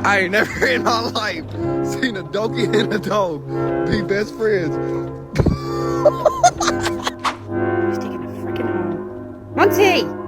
I ain't never in my life seen a donkey and a dog be best friends. He's taking a freaking home. Monty!